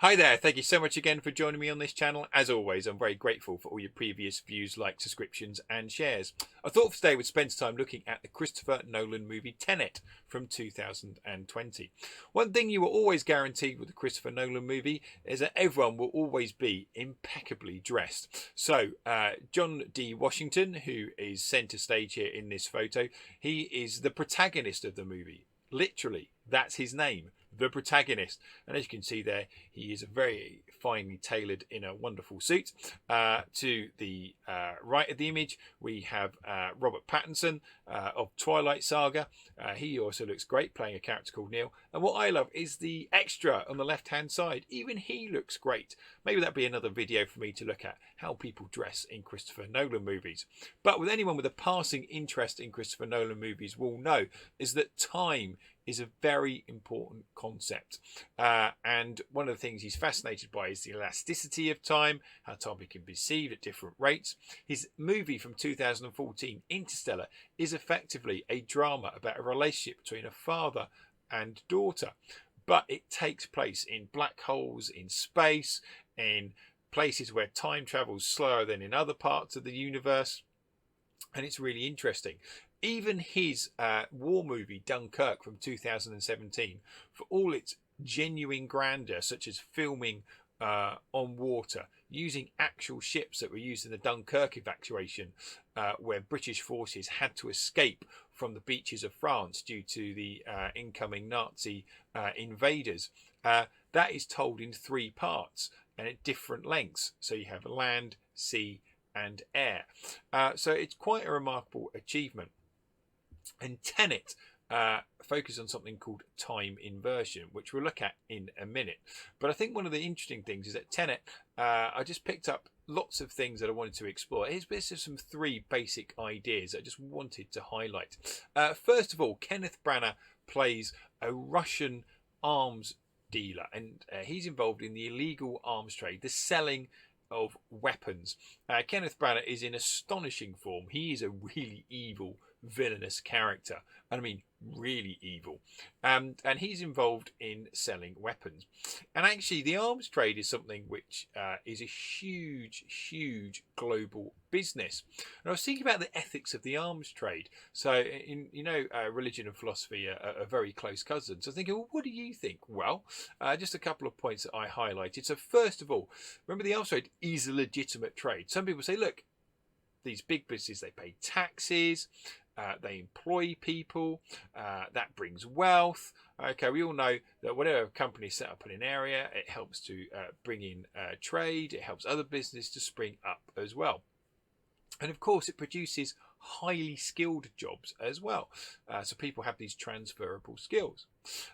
Hi there, thank you so much again for joining me on this channel. As always, I'm very grateful for all your previous views, likes, subscriptions and shares. I thought for today we'd spend some time looking at the Christopher Nolan movie Tenet from 2020. One thing you are always guaranteed with the Christopher Nolan movie is that everyone will always be impeccably dressed. So John D. Washington, who is centre stage here in this photo, he is the protagonist of the movie. Literally, that's his name, the protagonist. And as you can see there, he is very finely tailored in a wonderful suit. To the right of the image, we have Robert Pattinson of Twilight Saga. He also looks great playing a character called Neil. And what I love is the extra on the left hand side. Even he looks great. Maybe that'd be another video for me to look at how people dress in Christopher Nolan movies. But with anyone with a passing interest in Christopher Nolan movies will know is that time is a very important concept. And one of the things he's fascinated by is the elasticity of time, how time can be perceived at different rates. His movie from 2014, Interstellar, is effectively a drama about a relationship between a father and daughter. But it takes place in black holes, in space, in places where time travels slower than in other parts of the universe. And it's really interesting. Even his war movie Dunkirk from 2017, for all its genuine grandeur, such as filming on water, using actual ships that were used in the Dunkirk evacuation, where British forces had to escape from the beaches of France due to the incoming Nazi invaders, that is told in 3 parts and at different lengths. So you have land, sea and air. So it's quite a remarkable achievement. And Tenet focus on something called time inversion, which we'll look at in a minute. But I think one of the interesting things is that Tenet, I just picked up lots of things that I wanted to explore. Here's just some 3 basic ideas I just wanted to highlight. First of all, Kenneth Branagh plays a Russian arms dealer, and he's involved in the illegal arms trade, the selling of weapons. Kenneth Branagh is in astonishing form. He is a really evil, villainous character, and I mean really evil, and he's involved in selling weapons. And actually the arms trade is something which is a huge global business. And I was thinking about the ethics of the arms trade. So in religion and philosophy are very close cousins. So I was thinking, well, what do you think? Well, just a couple of points that I highlighted. So first of all, remember the arms trade is a legitimate trade. Some people say, look, these big businesses, they pay taxes, they employ people, that brings wealth. Okay, we all know that whatever company is set up in an area, it helps to bring in trade, it helps other businesses to spring up as well. And of course, it produces highly skilled jobs as well. So people have these transferable skills.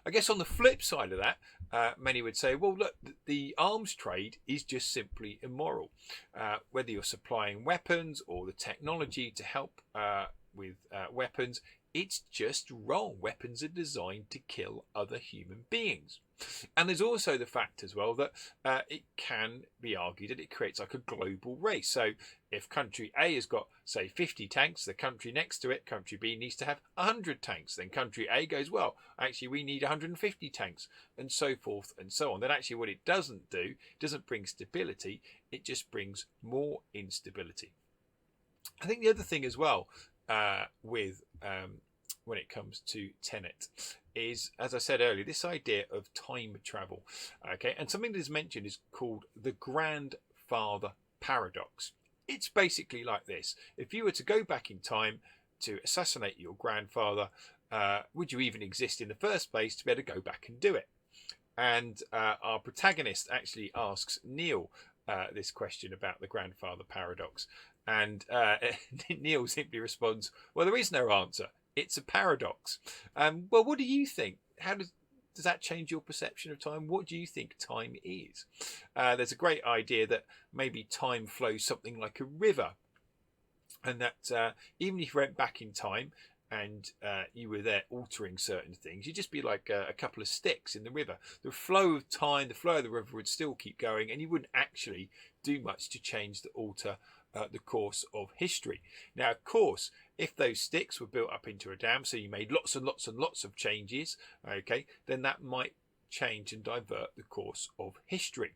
I guess on the flip side of that, many would say, well, look, the arms trade is just simply immoral. Whether you're supplying weapons or the technology to help with weapons, it's just wrong. Weapons are designed to kill other human beings. And there's also the fact as well that it can be argued that it creates like a global race. So if country A has got, say, 50 tanks, the country next to it, country B, needs to have 100 tanks. Then country A goes, well, actually we need 150 tanks, and so forth and so on. Then actually what it doesn't do, doesn't bring stability, it just brings more instability. I think the other thing as well with when it comes to Tenet is, as I said earlier, this idea of time travel. Okay, and something that is mentioned is called the grandfather paradox. It's basically like this: if you were to go back in time to assassinate your grandfather, would you even exist in the first place to be able to go back and do it? And our protagonist actually asks Neil this question about the grandfather paradox. And Neil simply responds, well, there is no answer. It's a paradox. Well, what do you think? How does that change your perception of time? What do you think time is? There's a great idea that maybe time flows something like a river. And that even if you went back in time and you were there altering certain things, you'd just be like a couple of sticks in the river. The flow of time, the flow of the river would still keep going, and you wouldn't actually do much to change the alter the course of history. Now, of course, if those sticks were built up into a dam, so you made lots and lots and lots of changes, okay, then that might change and divert the course of history.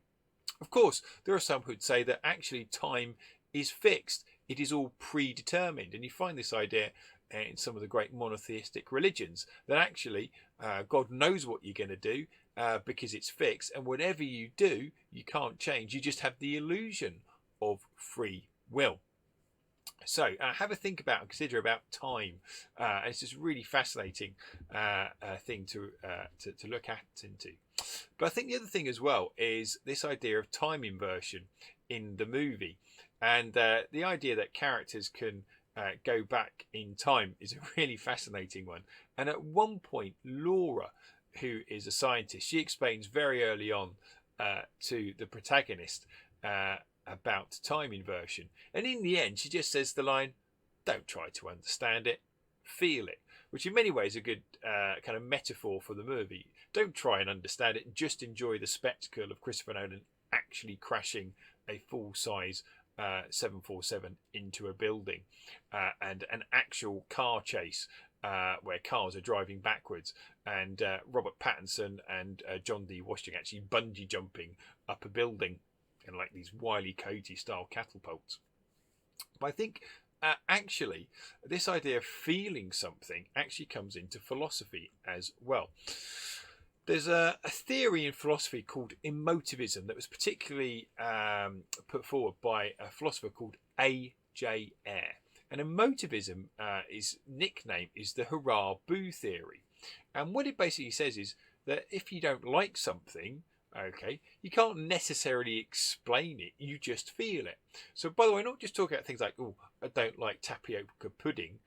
Of course, there are some who'd say that actually time is fixed. It is all predetermined. And you find this idea in some of the great monotheistic religions, that actually God knows what you're going to do because it's fixed. And whatever you do, you can't change. You just have the illusion of free will. So have a think about and consider about time. It's just really fascinating thing to look at into. But I think the other thing as well is this idea of time inversion in the movie, and the idea that characters can go back in time is a really fascinating one. And at one point, Laura, who is a scientist, she explains very early on to the protagonist about time inversion, and in the end she just says the line, "Don't try to understand it, feel it," which in many ways is a good kind of metaphor for the movie. Don't try and understand it, just enjoy the spectacle of Christopher Nolan actually crashing a full-size 747 into a building, and an actual car chase where cars are driving backwards, and Robert Pattinson and John D. Washington actually bungee jumping up a building in like these Wile E. Coyote style catapults. But I think actually this idea of feeling something actually comes into philosophy as well. There's a theory in philosophy called Emotivism that was particularly put forward by a philosopher called A.J. Ayer. And Emotivism, his nickname is the hurrah boo theory. And what it basically says is that if you don't like something, okay, you can't necessarily explain it, you just feel it. So by the way, not just talking about things like, oh, I don't like tapioca pudding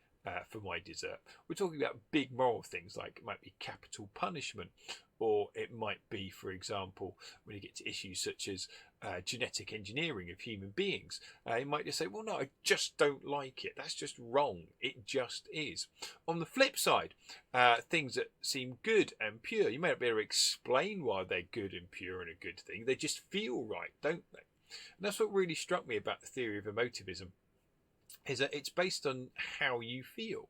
for my dessert. We're talking about big moral things like it might be capital punishment, or it might be, for example, when you get to issues such as genetic engineering of human beings, you might just say, well, no, I just don't like it. That's just wrong. It just is. On the flip side, things that seem good and pure, you may not be able to explain why they're good and pure and a good thing. They just feel right, don't they? And that's what really struck me about the theory of emotivism, is that it's based on how you feel,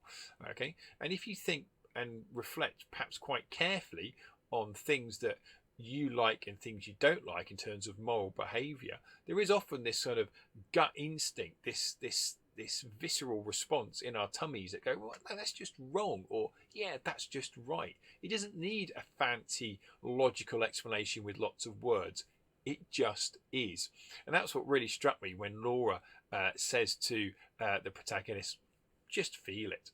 okay? And if you think and reflect perhaps quite carefully on things that you like and things you don't like in terms of moral behaviour, there is often this sort of gut instinct, this visceral response in our tummies that go, well, no, that's just wrong, or yeah, that's just right. It doesn't need a fancy logical explanation with lots of words. It just is. And that's what really struck me when Laura says to the protagonist, just feel it.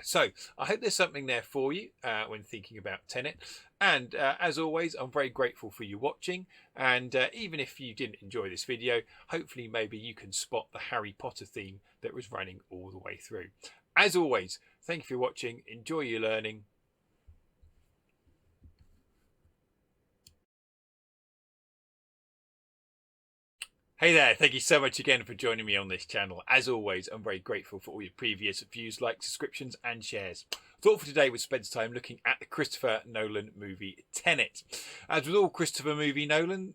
So I hope there's something there for you when thinking about Tenet. And as always, I'm very grateful for you watching. And even if you didn't enjoy this video, hopefully maybe you can spot the Harry Potter theme that was running all the way through. As always, thank you for watching. Enjoy your learning. Hey there, thank you so much again for joining me on this channel. As always, I'm very grateful for all your previous views, likes, subscriptions and shares. Thought for today was spend time looking at the Christopher Nolan movie Tenet. As with all Christopher movie Nolan...